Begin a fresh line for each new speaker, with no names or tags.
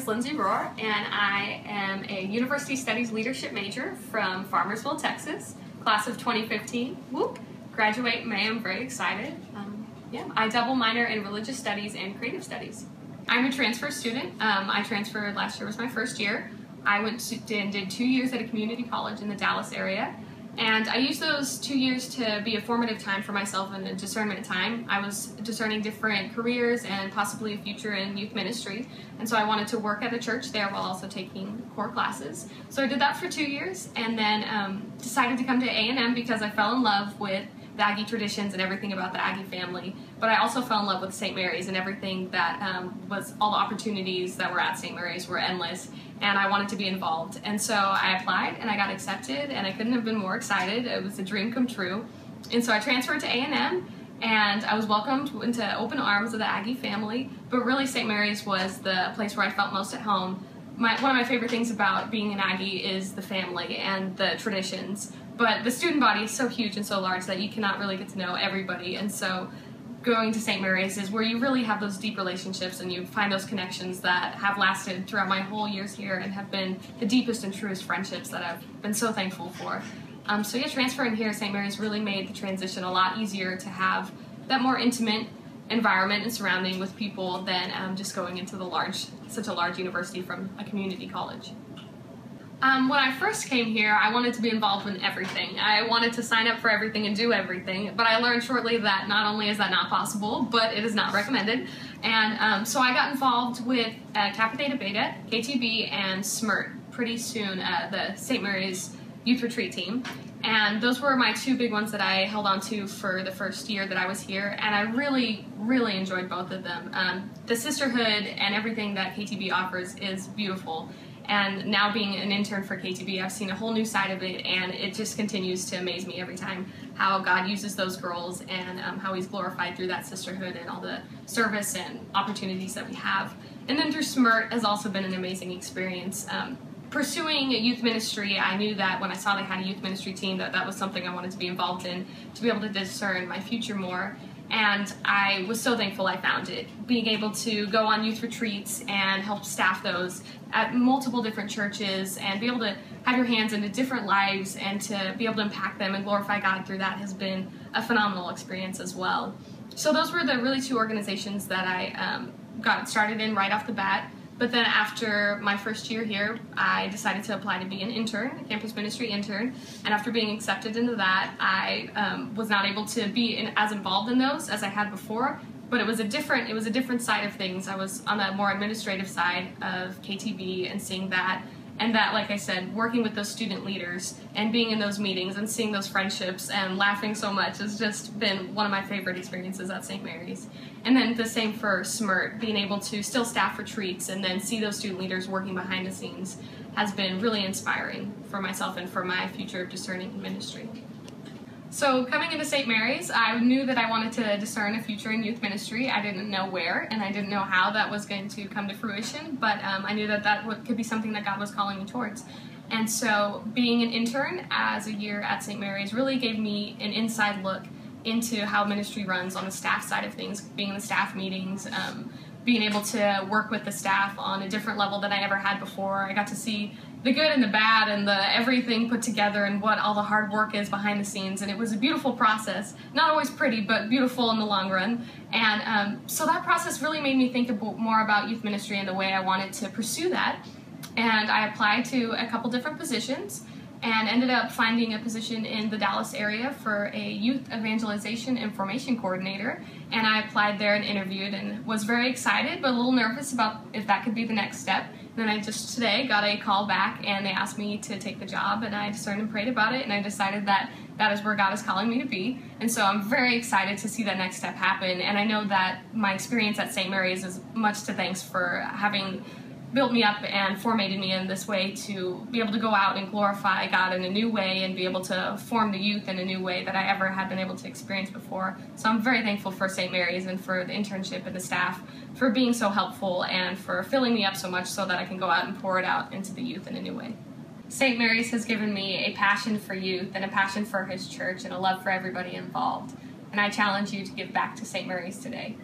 is Lindsey Rohr, and I am a University Studies Leadership major from Farmersville, Texas, class of 2015. Whoop! Graduate in May. I'm very excited. I double minor in Religious Studies and Creative Studies. I'm a transfer student. I transferred last year, was my first year. I did 2 years at a community college in the Dallas area. And I used those 2 years to be a formative time for myself and a discernment time. I was discerning different careers and possibly a future in youth ministry. And so I wanted to work at a church there while also taking core classes. So I did that for 2 years and then decided to come to A&M because I fell in love with the Aggie traditions and everything about the Aggie family. But I also fell in love with St. Mary's and everything that was all the opportunities that were at St. Mary's were endless. And I wanted to be involved. And so I applied and I got accepted and I couldn't have been more excited. It was a dream come true. And so I transferred to A&M and I was welcomed into open arms of the Aggie family. But really St. Mary's was the place where I felt most at home. One of my favorite things about being an Aggie is the family and the traditions. But the student body is so huge and so large that you cannot really get to know everybody. And so going to St. Mary's is where you really have those deep relationships and you find those connections that have lasted throughout my whole years here and have been the deepest and truest friendships that I've been so thankful for. Transferring here at St. Mary's really made the transition a lot easier to have that more intimate environment and surrounding with people than just going into such a large university from a community college. When I first came here, I wanted to be involved in everything. I wanted to sign up for everything and do everything, but I learned shortly that not only is that not possible, but it is not recommended. And so I got involved with Kappa Theta Beta, KTB, and SMIRT pretty soon, the St. Mary's Youth Retreat team. And those were my two big ones that I held on to for the first year that I was here, and I really, really enjoyed both of them. The sisterhood and everything that KTB offers is beautiful. And now being an intern for KTB, I've seen a whole new side of it, and it just continues to amaze me every time how God uses those girls and how He's glorified through that sisterhood and all the service and opportunities that we have. And then through SMIRT has also been an amazing experience. Pursuing a youth ministry, I knew that when I saw they had a youth ministry team that was something I wanted to be involved in, to be able to discern my future more. And I was so thankful I found it. Being able to go on youth retreats and help staff those at multiple different churches and be able to have your hands into different lives and to be able to impact them and glorify God through that has been a phenomenal experience as well. So those were the really two organizations that I got started in right off the bat. But then after my first year here, I decided to apply to be an intern, a campus ministry intern. And after being accepted into that, I was not able to be as involved in those as I had before. But it was a different side of things. I was on the more administrative side of KTB and seeing that. And that, like I said, working with those student leaders and being in those meetings and seeing those friendships and laughing so much has just been one of my favorite experiences at St. Mary's. And then the same for SMIRT, being able to still staff retreats and then see those student leaders working behind the scenes has been really inspiring for myself and for my future of discerning in ministry. So coming into St. Mary's, I knew that I wanted to discern a future in youth ministry. I didn't know where, and I didn't know how that was going to come to fruition, but I knew that could be something that God was calling me towards. And so being an intern as a year at St. Mary's really gave me an inside look into how ministry runs on the staff side of things, being in the staff meetings, being able to work with the staff on a different level than I ever had before. I got to see the good and the bad and the everything put together and what all the hard work is behind the scenes, and it was a beautiful process. Not always pretty, but beautiful in the long run. And so that process really made me think more about youth ministry and the way I wanted to pursue that. And I applied to a couple different positions and ended up finding a position in the Dallas area for a youth evangelization and formation coordinator. And I applied there and interviewed and was very excited, but a little nervous about if that could be the next step. And then I just today got a call back and they asked me to take the job, and I discerned and prayed about it, and I decided that that is where God is calling me to be. And so I'm very excited to see that next step happen. And I know that my experience at St. Mary's is much to thanks for having built me up and formated me in this way to be able to go out and glorify God in a new way and be able to form the youth in a new way that I ever had been able to experience before. So I'm very thankful for St. Mary's and for the internship and the staff for being so helpful and for filling me up so much so that I can go out and pour it out into the youth in a new way. St. Mary's has given me a passion for youth and a passion for His church and a love for everybody involved. And I challenge you to give back to St. Mary's today.